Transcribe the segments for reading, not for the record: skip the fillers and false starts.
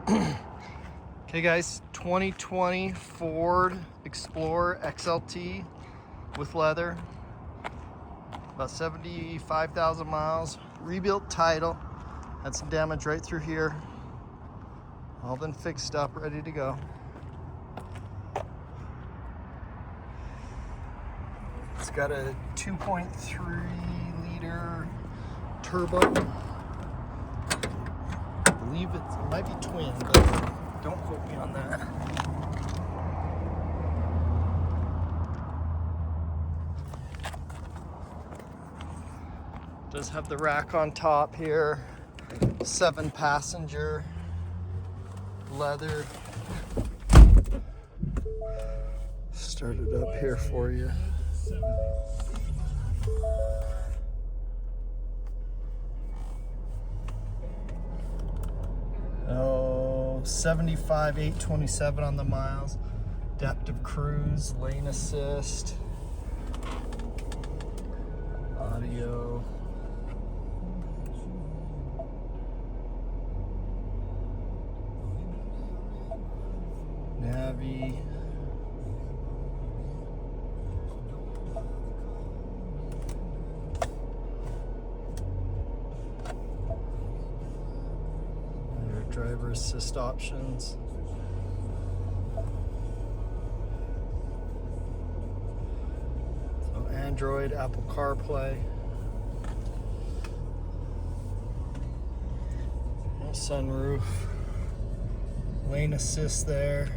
Okay guys, 2020 Ford Explorer XLT with leather, about 75,000 miles, rebuilt title, had some damage right through here, all been fixed up, ready to go. It's got a 2.3 liter turbo. I believe it might be twin, but don't quote me on that. Does have the rack on top here, 7-passenger, leather. Start it up here for you. Oh, 75,827 on the miles. Adaptive cruise, lane assist, audio. Navi. Driver assist options. So Android, Apple CarPlay. No sunroof. Lane assist there.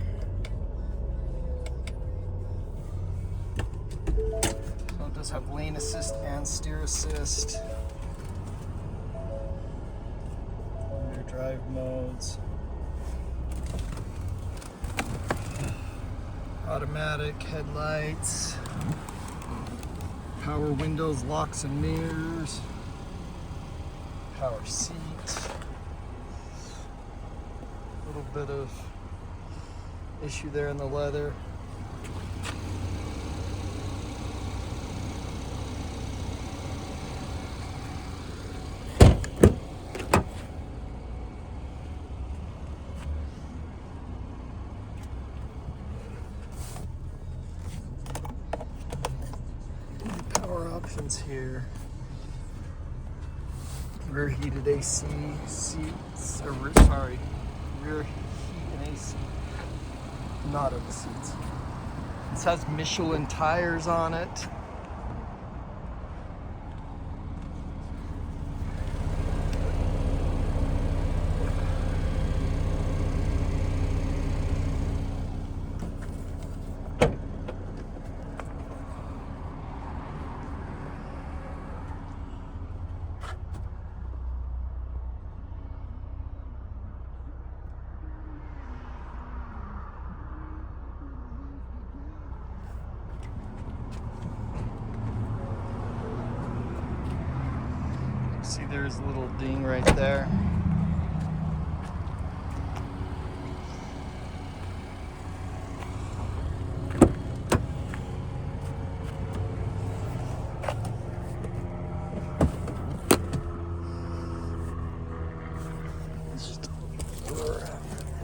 So it does have lane assist and steer assist. Drive modes, automatic headlights, power windows, locks and mirrors, power seat, a little bit of issue there in the leather. Power options here. Rear heated AC seats, rear heat and AC. Not of the seats. This has Michelin tires on it. See, there's a little ding right there. Just go around there.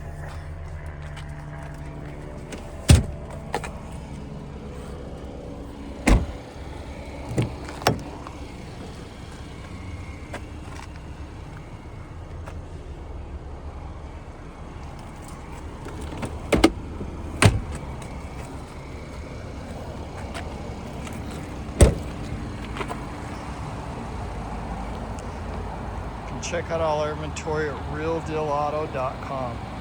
Check out all our inventory at realdealauto.com.